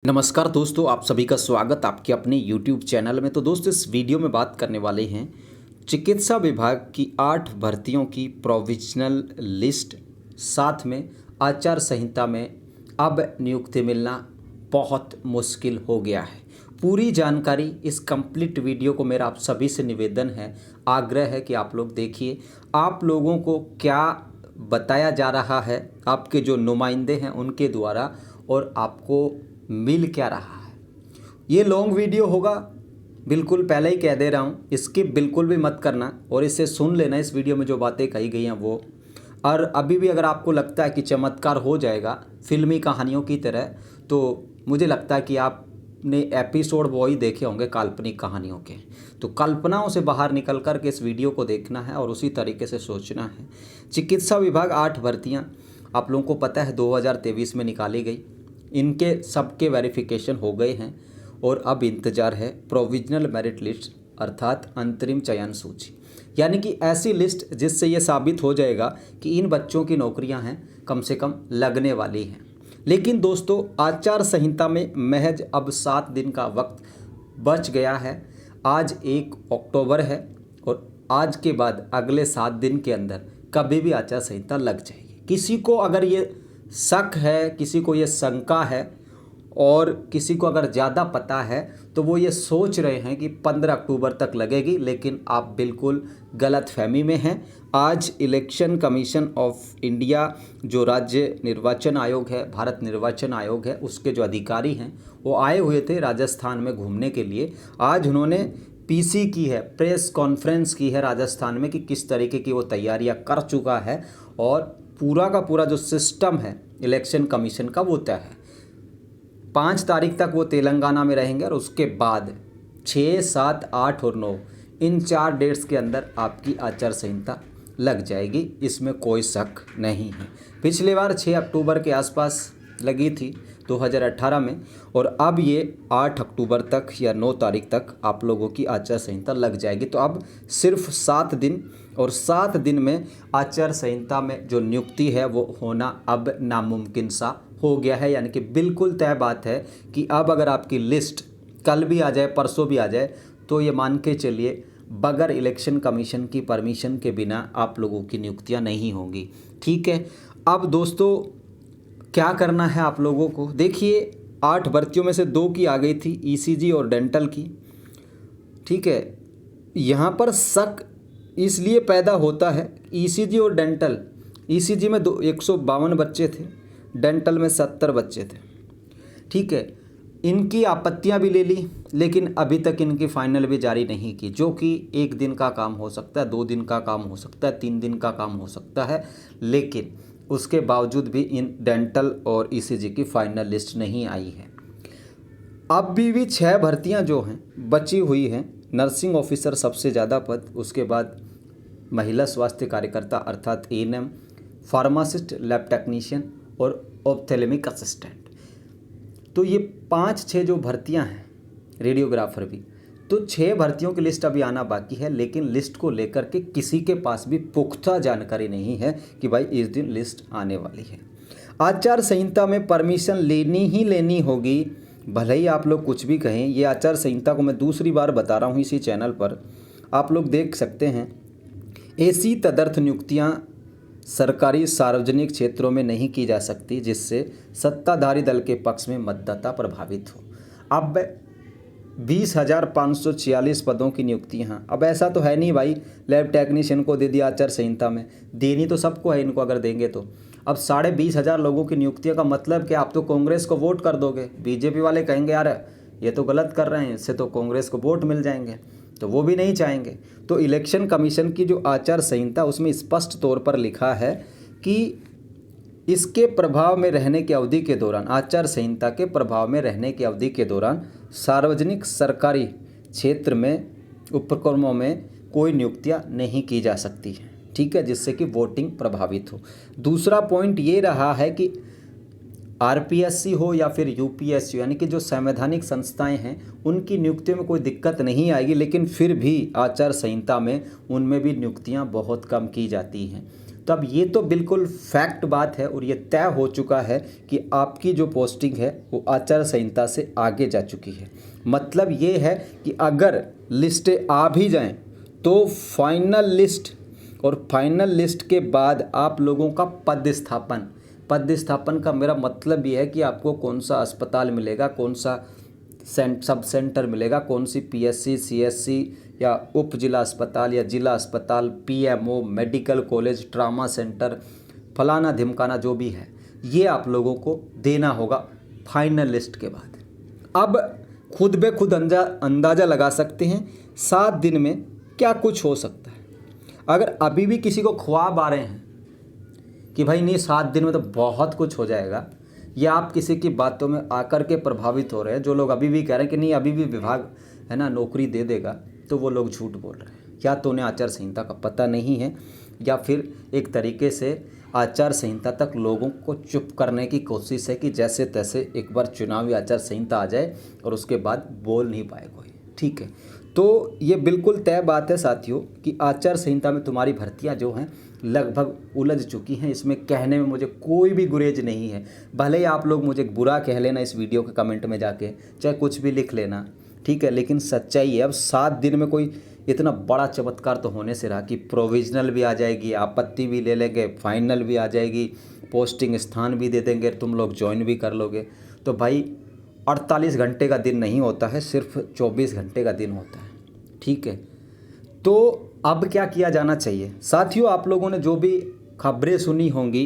नमस्कार दोस्तों, आप सभी का स्वागत आपके अपने YouTube चैनल में। तो दोस्तों, इस वीडियो में बात करने वाले हैं चिकित्सा विभाग की 8 भर्तियों की प्रोविजनल लिस्ट, साथ में आचार संहिता में अब नियुक्ति मिलना बहुत मुश्किल हो गया है। पूरी जानकारी इस कंप्लीट वीडियो को मेरा आप सभी से निवेदन है, आग्रह है कि आप लोग देखिए। आप लोगों को क्या बताया जा रहा है आपके जो नुमाइंदे हैं उनके द्वारा, और आपको मिल क्या रहा है। ये लॉन्ग वीडियो होगा, बिल्कुल पहले ही कह दे रहा हूँ, स्किप बिल्कुल भी मत करना और इसे सुन लेना। इस वीडियो में जो बातें कही गई हैं वो, और अभी भी अगर आपको लगता है कि चमत्कार हो जाएगा फिल्मी कहानियों की तरह, तो मुझे लगता है कि आपने एपिसोड वो ही देखे होंगे काल्पनिक कहानियों के। तो कल्पनाओं से बाहर निकल कर के इस वीडियो को देखना है और उसी तरीके से सोचना है। चिकित्सा विभाग 8 भर्तियाँ आप लोगों को पता है 2023 में निकाली गई। इनके सबके वेरिफिकेशन हो गए हैं और अब इंतज़ार है प्रोविजनल मेरिट लिस्ट, अर्थात अंतरिम चयन सूची, यानी कि ऐसी लिस्ट जिससे ये साबित हो जाएगा कि इन बच्चों की नौकरियां हैं कम से कम लगने वाली हैं। लेकिन दोस्तों, आचार संहिता में महज अब 7 दिन का वक्त बच गया है। आज 1 अक्टूबर है और आज के बाद अगले 7 दिन के अंदर कभी भी आचार संहिता लग जाएगी। किसी को अगर ये शक है, किसी को ये शंका है और किसी को अगर ज़्यादा पता है तो वो ये सोच रहे हैं कि 15 अक्टूबर तक लगेगी, लेकिन आप बिल्कुल गलत फहमी में हैं। आज इलेक्शन कमीशन ऑफ इंडिया, जो राज्य निर्वाचन आयोग है, भारत निर्वाचन आयोग है, उसके जो अधिकारी हैं वो आए हुए थे राजस्थान में घूमने के लिए। आज उन्होंने पीसी की है, प्रेस कॉन्फ्रेंस की है राजस्थान में, कि किस तरीके की वो तैयारियां कर चुका है और पूरा का पूरा जो सिस्टम है इलेक्शन कमीशन का वो तय है। 5 तारीख तक वो तेलंगाना में रहेंगे और उसके बाद 6, 7, 8 और 9 इन 4 डेट्स के अंदर आपकी आचार संहिता लग जाएगी, इसमें कोई शक नहीं है। पिछली बार 6 अक्टूबर के आसपास लगी थी 2018 में, और अब ये 8 अक्टूबर तक या 9 तारीख तक आप लोगों की आचार संहिता लग जाएगी। तो अब सिर्फ 7 दिन, और 7 दिन में आचार संहिता में जो नियुक्ति है वो होना अब नामुमकिन सा हो गया है। यानी कि बिल्कुल तय बात है कि अब अगर आपकी लिस्ट कल भी आ जाए, परसों भी आ जाए, तो ये मान के चलिए बगैर इलेक्शन कमीशन की परमिशन के बिना आप लोगों की नियुक्तियां नहीं होंगी। ठीक है, अब दोस्तों क्या करना है आप लोगों को, देखिए 8 भर्तियों में से 2 की आ गई थी, ईसीजी और डेंटल की। ठीक है, यहाँ पर शक इसलिए पैदा होता है, ईसीजी और डेंटल, ईसीजी में 152 बच्चे थे, डेंटल में 70 बच्चे थे। ठीक है, इनकी आपत्तियां भी ले ली, लेकिन अभी तक इनकी फाइनल भी जारी नहीं की, जो कि 1 दिन का काम हो सकता है, 2 दिन का काम हो सकता है, 3 दिन का काम हो सकता है। लेकिन उसके बावजूद भी इन डेंटल और ईसीजी की फाइनल लिस्ट नहीं आई है। अब भी 6 भर्तियां जो हैं बची हुई हैं। नर्सिंग ऑफिसर सबसे ज़्यादा पद, उसके बाद महिला स्वास्थ्य कार्यकर्ता अर्थात एएनएम, फार्मासिस्ट, लैब टेक्नीशियन और ऑप्थेल्मिक असिस्टेंट। तो ये 5-6 जो भर्तियां हैं, रेडियोग्राफर भी, तो 6 भर्तियों की लिस्ट अभी आना बाकी है। लेकिन लिस्ट को लेकर के किसी के पास भी पुख्ता जानकारी नहीं है कि भाई इस दिन लिस्ट आने वाली है। आचार संहिता में परमिशन लेनी ही लेनी होगी, भले ही आप लोग कुछ भी कहें। ये आचार संहिता को मैं दूसरी बार बता रहा हूँ इसी चैनल पर, आप लोग देख सकते हैं। ऐसी तदर्थ नियुक्तियाँ सरकारी सार्वजनिक क्षेत्रों में नहीं की जा सकती जिससे सत्ताधारी दल के पक्ष में मतदाता प्रभावित हो। अब 20,546 पदों की नियुक्तियाँ, अब ऐसा तो है नहीं भाई लैब टेक्नीशियन को दे दिया आचार संहिता में, देनी तो सबको है इनको अगर देंगे तो। अब 20,500 लोगों की नियुक्तियों का मतलब कि आप तो कांग्रेस को वोट कर दोगे। बीजेपी वाले कहेंगे यार ये तो गलत कर रहे हैं, इससे तो कांग्रेस को वोट मिल जाएंगे, तो वो भी नहीं चाहेंगे। तो इलेक्शन कमीशन की जो आचार संहिता, उसमें स्पष्ट तौर पर लिखा है कि इसके प्रभाव में रहने की अवधि के दौरान, आचार संहिता के प्रभाव में रहने की अवधि के दौरान सार्वजनिक सरकारी क्षेत्र में उपक्रमों में कोई नियुक्तियां नहीं की जा सकती हैं। ठीक है, जिससे कि वोटिंग प्रभावित हो। दूसरा पॉइंट ये रहा है कि आरपीएससी हो या फिर यूपीएससी, यानी कि जो संवैधानिक संस्थाएं हैं, उनकी नियुक्तियों में कोई दिक्कत नहीं आएगी। लेकिन फिर भी आचार संहिता में उनमें भी नियुक्तियां बहुत कम की जाती हैं। तब ये तो बिल्कुल फैक्ट बात है और ये तय हो चुका है कि आपकी जो पोस्टिंग है वो आचार संहिता से आगे जा चुकी है। मतलब ये है कि अगर लिस्टें आ भी जाएं तो फाइनल लिस्ट, और फाइनल लिस्ट के बाद आप लोगों का पदस्थापन का मेरा मतलब ये है कि आपको कौन सा अस्पताल मिलेगा, कौन सा सब सेंटर मिलेगा, कौन सी पीएससी, सीएससी या उप जिला अस्पताल या जिला अस्पताल, PMO, medical college, trauma centre, फलाना ढिमकाना जो भी है, ये आप लोगों को देना होगा फाइनल लिस्ट के बाद। अब खुद बे खुद अंदाज़ा लगा सकते हैं 7 दिन में क्या कुछ हो सकता है। अगर अभी भी किसी को ख्वाब आ रहे हैं कि भाई नहीं 7 दिन में तो बहुत कुछ हो जाएगा, या आप किसी की बातों में आकर के प्रभावित हो रहे हैं, जो लोग अभी भी कह रहे हैं कि नहीं अभी भी विभाग है ना नौकरी दे देगा, तो वो लोग झूठ बोल रहे हैं। या तो उन्हें आचार संहिता का पता नहीं है, या फिर एक तरीके से आचार संहिता तक लोगों को चुप करने की कोशिश है कि जैसे तैसे एक बार चुनावी आचार संहिता आ जाए और उसके बाद बोल नहीं पाए कोई। ठीक है, तो ये बिल्कुल तय बात है साथियों कि आचार संहिता में तुम्हारी भर्तियां जो हैं लगभग उलझ चुकी हैं। इसमें कहने में मुझे कोई भी गुरेज नहीं है। भले ही आप लोग मुझे बुरा कह लेना इस वीडियो के कमेंट में जाके, चाहे कुछ भी लिख लेना, ठीक है, लेकिन सच्चाई है। अब 7 दिन में कोई इतना बड़ा चमत्कार तो होने से रहा कि प्रोविजनल भी आ जाएगी, आपत्ति भी ले लेंगे, फाइनल भी आ जाएगी, पोस्टिंग स्थान भी दे देंगे, तुम लोग ज्वाइन भी कर लोगे। तो भाई 48 घंटे का दिन नहीं होता है, सिर्फ 24 घंटे का दिन होता है। ठीक है, तो अब क्या किया जाना चाहिए साथियों? आप लोगों ने जो भी खबरें सुनी होंगी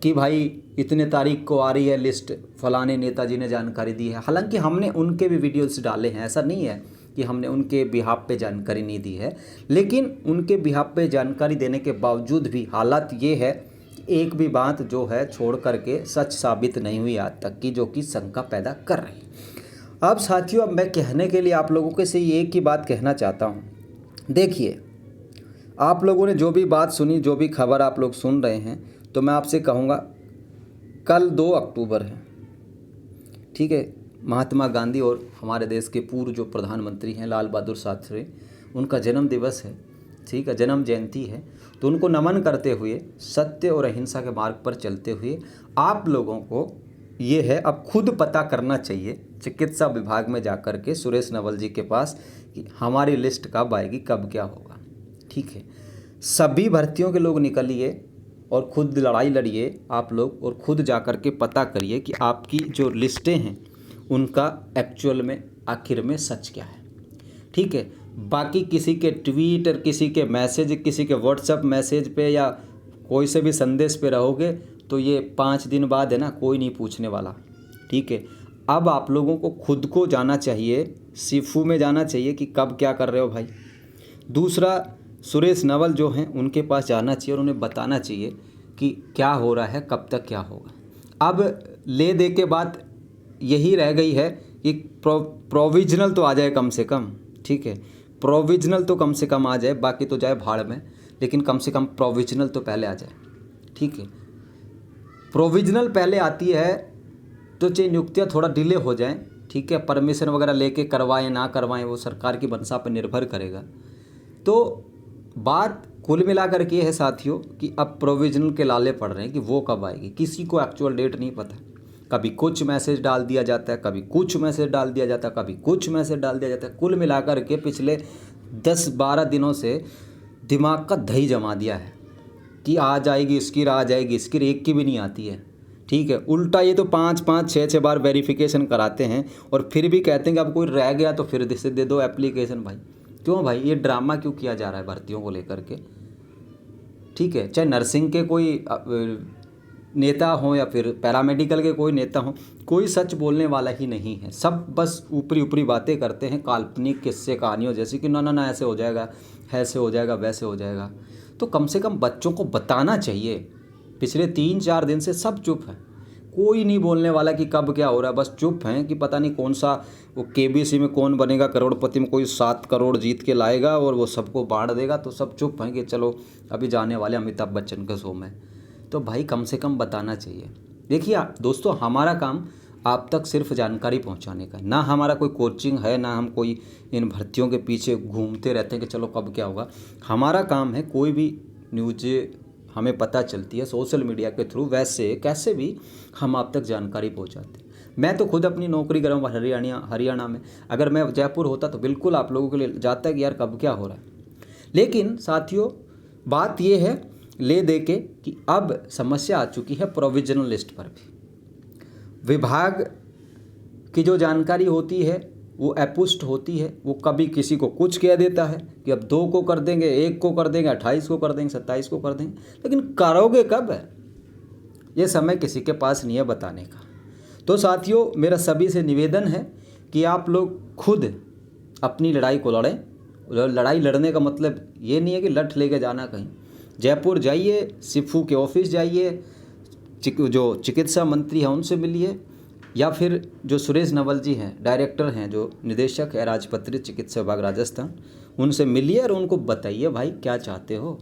कि भाई इतने तारीख को आ रही है लिस्ट, फलाने नेताजी ने जानकारी दी है। हालांकि हमने उनके भी वीडियोस डाले हैं, ऐसा नहीं है कि हमने उनके बिहाफ पे जानकारी नहीं दी है, लेकिन उनके बिहाफ पे जानकारी देने के बावजूद भी हालात ये है कि एक भी बात जो है छोड़ करके सच साबित नहीं हुई आज तक की, जो कि शंका पैदा कर रही है। अब साथियों, अब मैं कहने के लिए आप लोगों के से एक ही बात कहना चाहता हूँ। देखिए, आप लोगों ने जो भी बात सुनी, जो भी खबर आप लोग सुन रहे हैं, तो मैं आपसे कहूँगा कल 2 अक्टूबर है, ठीक है, महात्मा गांधी और हमारे देश के पूर्व जो प्रधानमंत्री हैं लाल बहादुर शास्त्री, उनका जन्म दिवस है, ठीक है, जन्म जयंती है। तो उनको नमन करते हुए, सत्य और अहिंसा के मार्ग पर चलते हुए आप लोगों को ये है अब खुद पता करना चाहिए चिकित्सा विभाग में जाकर के सुरेश नवल जी के पास कि हमारी लिस्ट कब आएगी, कब क्या होगा। ठीक है, सभी भर्तियों के लोग निकलिए और खुद लड़ाई लड़िए आप लोग, और खुद जाकर के पता करिए कि आपकी जो लिस्टें हैं उनका एक्चुअल में आखिर में सच क्या है। ठीक है, बाकी किसी के ट्वीट और किसी के मैसेज, किसी के व्हाट्सएप मैसेज पे या कोई से भी संदेश पे रहोगे तो ये 5 दिन बाद है ना कोई नहीं पूछने वाला। ठीक है, अब आप लोगों को खुद को जाना चाहिए, सीफू में जाना चाहिए कि कब क्या कर रहे हो भाई। दूसरा, सुरेश नवल जो हैं उनके पास जाना चाहिए और उन्हें बताना चाहिए कि क्या हो रहा है, कब तक क्या होगा। अब ले दे के बात यही रह गई है कि प्रोविजनल तो आ जाए कम से कम। ठीक है, प्रोविजनल तो कम से कम आ जाए, बाकी तो जाए भाड़ में, लेकिन कम से कम प्रोविजनल तो पहले आ जाए। ठीक है, प्रोविजनल पहले आती है तो चाहे नियुक्तियाँ थोड़ा डिले हो जाएं, ठीक है, परमिशन वगैरह लेके करवाएं ना करवाएं वो सरकार की मंशा पर निर्भर करेगा। तो बात कुल मिलाकर के है साथियों कि अब प्रोविजनल के लाले पड़ रहे हैं कि वो कब आएगी, किसी को एक्चुअल डेट नहीं पता। कभी कुछ मैसेज डाल दिया जाता है, कभी कुछ मैसेज डाल दिया जाता है, कभी कुछ मैसेज डाल दिया जाता है। कुल मिलाकर के पिछले 10-12 दिनों से दिमाग का दही जमा दिया है कि आ जाएगी इसकी, आ जाएगी इसकी, एक की भी नहीं आती है। ठीक है, उल्टा ये तो 5-5, 6-6 बार वेरिफिकेशन कराते हैं और फिर भी कहते हैं कि अब कोई रह गया तो फिर से दे दो एप्लीकेशन। भाई क्यों भाई, ये ड्रामा क्यों किया जा रहा है भर्तियों को लेकर के? ठीक है, चाहे नर्सिंग के कोई नेता हो या फिर पैरामेडिकल के कोई नेता हो, कोई सच बोलने वाला ही नहीं है। सब बस ऊपरी ऊपरी बातें करते हैं, काल्पनिक किस्से कहानियों जैसी कि ना ऐसे हो जाएगा, ऐसे हो जाएगा, वैसे हो जाएगा। तो कम से कम बच्चों को बताना चाहिए। पिछले 3-4 दिन से सब चुप है, कोई नहीं बोलने वाला कि कब क्या हो रहा है, बस चुप हैं कि पता नहीं कौन सा वो केबीसी में कौन बनेगा करोड़पति में, कोई 7 करोड़ जीत के लाएगा और वो सबको बांट देगा। तो सब चुप हैं कि चलो अभी जाने वाले अमिताभ बच्चन के शो में। तो भाई कम से कम बताना चाहिए। देखिए दोस्तों, हमारा काम आप तक सिर्फ जानकारी पहुंचाने का, ना हमारा कोई कोचिंग है, ना हम कोई इन भर्तियों के पीछे घूमते रहते हैं कि चलो कब क्या होगा। हमारा काम है कोई भी न्यूज़ हमें पता चलती है सोशल मीडिया के थ्रू, वैसे कैसे भी हम आप तक जानकारी पहुंचाते हैं। मैं तो खुद अपनी नौकरी कर रहा हूँ हरियाणा में। अगर मैं जयपुर होता तो बिल्कुल आप लोगों के लिए जाता है कि यार कब क्या हो रहा है। लेकिन साथियों बात ये है ले दे के कि अब समस्या आ चुकी है प्रोविजनल लिस्ट पर भी। विभाग की जो जानकारी होती है वो अपुष्ट होती है। वो कभी किसी को कुछ कह देता है कि अब 2 को कर देंगे, 1 को कर देंगे, 28 को कर देंगे, 27 को कर देंगे, लेकिन करोगे कब है ये समय किसी के पास नहीं है बताने का। तो साथियों मेरा सभी से निवेदन है कि आप लोग खुद अपनी लड़ाई को लड़ें। लड़ाई लड़ने का मतलब ये नहीं है कि लठ लेके जाना कहीं। जयपुर जाइए, सिफू के ऑफिस जाइए, जो चिकित्सा मंत्री हैं उनसे मिलिए, या फिर जो सुरेश नवल जी हैं, डायरेक्टर हैं, जो निदेशक है राजपत्रित चिकित्सा विभाग राजस्थान, उनसे मिलिए और उनको बताइए भाई क्या चाहते हो।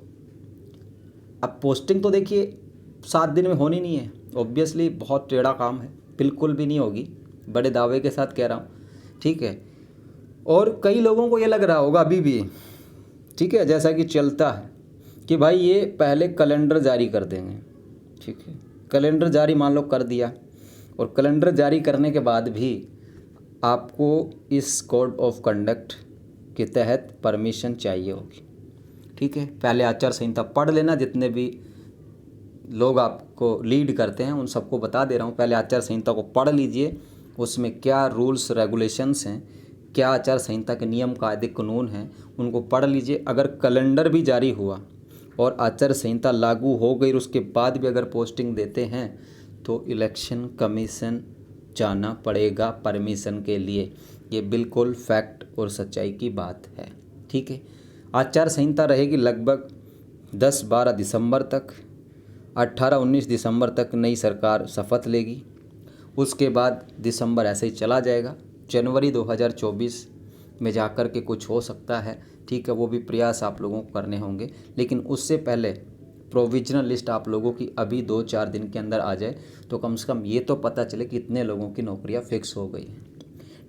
अब पोस्टिंग तो देखिए 7 दिन में होनी नहीं है, ऑब्वियसली बहुत टेढ़ा काम है, बिल्कुल भी नहीं होगी, बड़े दावे के साथ कह रहा हूँ, ठीक है। और कई लोगों को ये लग रहा होगा अभी भी, ठीक है, जैसा कि चलता है कि भाई ये पहले कैलेंडर जारी कर देंगे, ठीक है। कैलेंडर जारी मान लो कर दिया, और कैलेंडर जारी करने के बाद भी आपको इस कोड ऑफ कंडक्ट के तहत परमिशन चाहिए होगी, ठीक है। पहले आचार संहिता पढ़ लेना, जितने भी लोग आपको लीड करते हैं उन सबको बता दे रहा हूँ, पहले आचार संहिता को पढ़ लीजिए, उसमें क्या रूल्स रेगुलेशंस हैं, क्या आचार संहिता के नियम कायदे कानून हैं, उनको पढ़ लीजिए। अगर कैलेंडर भी जारी हुआ और आचार संहिता लागू हो गई, उसके बाद भी अगर पोस्टिंग देते हैं तो इलेक्शन कमीशन जाना पड़ेगा परमिशन के लिए। ये बिल्कुल फैक्ट और सच्चाई की बात है, ठीक है। आचार संहिता रहेगी लगभग 10-12 दिसंबर तक, 18-19 दिसंबर तक नई सरकार शपथ लेगी। उसके बाद दिसंबर ऐसे ही चला जाएगा, जनवरी 2024 में जाकर के कुछ हो सकता है, ठीक है। वो भी प्रयास आप लोगों को करने होंगे, लेकिन उससे पहले प्रोविजनल लिस्ट आप लोगों की अभी 2-4 दिन के अंदर आ जाए तो कम से कम ये तो पता चले कि इतने लोगों की नौकरियां फिक्स हो गई हैं,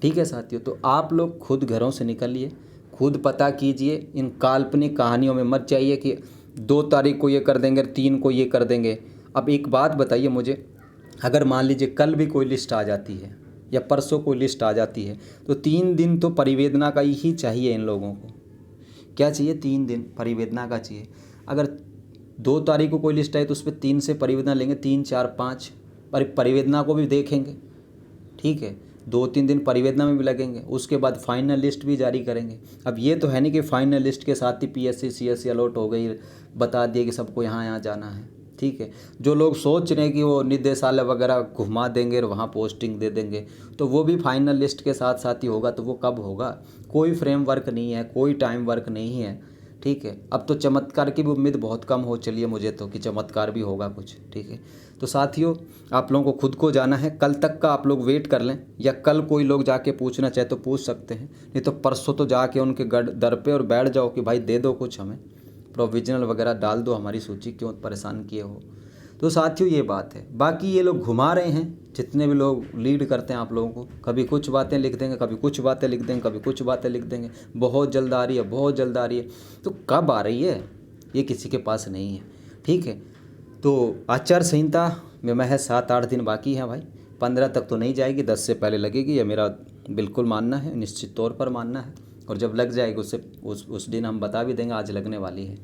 ठीक है साथियों। तो आप लोग खुद घरों से निकलिए, खुद पता कीजिए, इन काल्पनिक कहानियों में मत जाइए कि 2 तारीख को ये कर देंगे, 3 को ये कर देंगे। अब एक बात बताइए मुझे, अगर मान लीजिए कल भी कोई लिस्ट आ जाती है या परसों कोई लिस्ट आ जाती है तो 3 दिन तो परिवेदना का ही चाहिए। इन लोगों को क्या चाहिए? 3 दिन परिवेदना का चाहिए। अगर 2 तारीख को कोई लिस्ट आई तो उस पर 3 से परिवेदना लेंगे, 3, 4, 5 परिवेदना को भी देखेंगे, ठीक है। 2-3 दिन परिवेदना में भी लगेंगे, उसके बाद फाइनल लिस्ट भी जारी करेंगे। अब ये तो है नहीं कि फाइनल लिस्ट के साथ ही पीएससी सीएससी अलॉट हो गई, बता दिए कि सबको यहाँ यहाँ जाना है, ठीक है। जो लोग सोच रहे हैं कि वो निदेशालय वगैरह घुमा देंगे और वहाँ पोस्टिंग दे देंगे, तो वो भी फाइनल लिस्ट के साथ साथ ही होगा। तो वो कब होगा? कोई फ्रेमवर्क नहीं है, कोई टाइम वर्क नहीं है, ठीक है। अब तो चमत्कार की भी उम्मीद बहुत कम हो चलिए मुझे तो, कि चमत्कार भी होगा कुछ, ठीक है। तो साथियों आप लोगों को खुद को जाना है, कल तक का आप लोग वेट कर लें, या कल कोई लोग जाके पूछना चाहे तो पूछ सकते हैं, नहीं तो परसों तो जाके उनके दर पे और बैठ जाओ कि भाई दे दो कुछ, हमें प्रोविजनल वगैरह डाल दो हमारी सूची, क्यों परेशान किए हो। तो साथियों ये बात है। बाकी ये लोग घुमा रहे हैं, जितने भी लोग लीड करते हैं आप लोगों को, कभी कुछ बातें लिख देंगे, कभी कुछ बातें लिख देंगे, कभी कुछ बातें लिख देंगे, बहुत जल्द आ रही है, बहुत जल्द आ रही है। तो कब आ रही है ये किसी के पास नहीं है, ठीक है। तो आचार संहिता में महज 7-8 दिन बाकी हैं भाई, 15 तक तो नहीं जाएगी, 10 से पहले लगेगी, ये मेरा बिल्कुल मानना है, निश्चित तौर पर मानना है। और जब लग जाएगी उससे उस दिन हम बता भी देंगे आज लगने वाली है।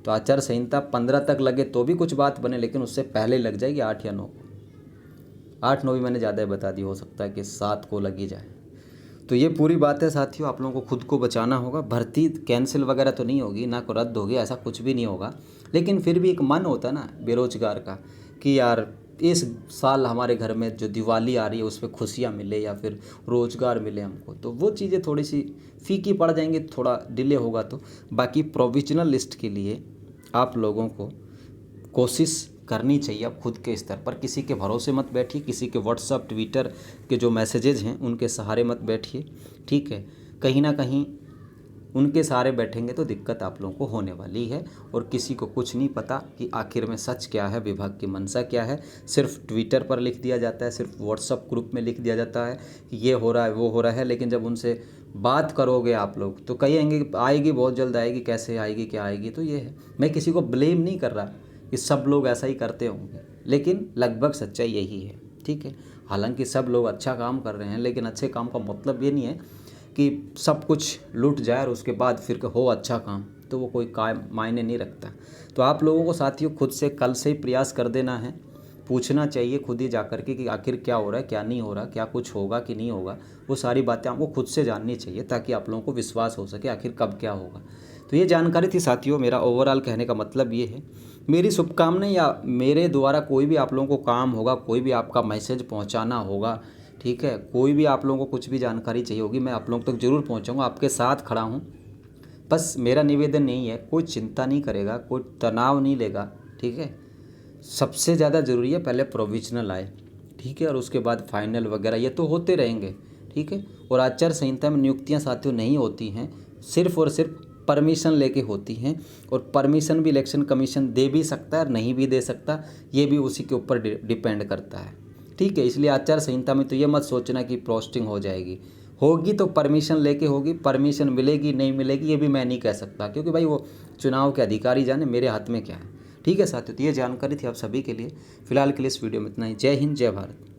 तो आचार संहिता 15 तक लगे तो भी कुछ बात बने, लेकिन उससे पहले लग जाएगी 8 या 9 को। 8-9 भी मैंने ज़्यादा बता दी, हो सकता है कि 7 को लगी जाए। तो ये पूरी बात है साथियों, आप लोगों को खुद को बचाना होगा। भर्ती कैंसिल वगैरह तो नहीं होगी, ना को रद्द होगी, ऐसा कुछ भी नहीं होगा। लेकिन फिर भी एक मन होता है ना बेरोजगार का कि यार इस साल हमारे घर में जो दिवाली आ रही है उस पर खुशियाँ मिले या फिर रोज़गार मिले हमको, तो वो चीज़ें थोड़ी सी फीकी पड़ जाएंगी, थोड़ा डिले होगा तो। बाकी प्रोविजनल लिस्ट के लिए आप लोगों को कोशिश करनी चाहिए अब खुद के स्तर पर। किसी के भरोसे मत बैठिए, किसी के व्हाट्सअप ट्विटर के जो मैसेजेज हैं उनके सहारे मत बैठिए, ठीक है। कहीं ना कहीं उनके सहारे बैठेंगे तो दिक्कत आप लोगों को होने वाली है। और किसी को कुछ नहीं पता कि आखिर में सच क्या है, विभाग की मंशा क्या है। सिर्फ ट्विटर पर लिख दिया जाता है, सिर्फ व्हाट्सअप ग्रुप में लिख दिया जाता है कि ये हो रहा है वो हो रहा है, लेकिन जब उनसे बात करोगे आप लोग तो कहेंगे आएगी, बहुत जल्द आएगी, कैसे आएगी, क्या आएगी। तो ये है, मैं किसी को ब्लेम नहीं कर रहा कि सब लोग ऐसा ही करते होंगे, लेकिन लगभग सच्चाई यही है। ठीक है, हालांकि सब लोग अच्छा काम कर रहे हैं, लेकिन अच्छे काम का मतलब ये नहीं है कि सब कुछ लूट जाए और उसके बाद फिर हो अच्छा काम, तो वो कोई काम मायने नहीं रखता। तो आप लोगों को साथियों खुद से कल से ही प्रयास कर देना है, पूछना चाहिए खुद ही जा कर के कि आखिर क्या हो रहा है, क्या नहीं हो रहा, क्या कुछ होगा कि नहीं होगा। वो सारी बातें आपको खुद से जाननी चाहिए ताकि आप लोगों को विश्वास हो सके आखिर कब क्या होगा। तो ये जानकारी थी साथियों। मेरा ओवरऑल कहने का मतलब ये है, मेरी शुभकामनाएं या मेरे द्वारा कोई भी आप लोगों को काम होगा, कोई भी आपका मैसेज पहुंचाना होगा, ठीक है, कोई भी आप लोगों को कुछ भी जानकारी चाहिए होगी, मैं आप लोगों तक ज़रूर पहुंचाऊंगा, आपके साथ खड़ा हूं। बस मेरा निवेदन नहीं है, कोई चिंता नहीं करेगा, कोई तनाव नहीं लेगा। ठीक है, सबसे ज़्यादा ज़रूरी है पहले प्रोविजनल आए, ठीक है, और उसके बाद फाइनल वगैरह ये तो होते रहेंगे। ठीक है, और आचार संहिता में नियुक्तियां साथियों नहीं होती हैं, सिर्फ और सिर्फ परमिशन लेके होती हैं, और परमिशन भी इलेक्शन कमीशन दे भी सकता है और नहीं भी दे सकता, ये भी उसी के ऊपर डिपेंड करता है। ठीक है, इसलिए आचार संहिता में तो ये मत सोचना कि पोस्टिंग हो जाएगी, होगी तो परमिशन लेके होगी, परमिशन मिलेगी नहीं मिलेगी ये भी मैं नहीं कह सकता, क्योंकि भाई वो चुनाव के अधिकारी जाने, मेरे हाथ में क्या है। ठीक है साथियों, तो ये जानकारी थी आप सभी के लिए। फिलहाल के लिए इस वीडियो में इतना ही। जय हिंद, जय भारत।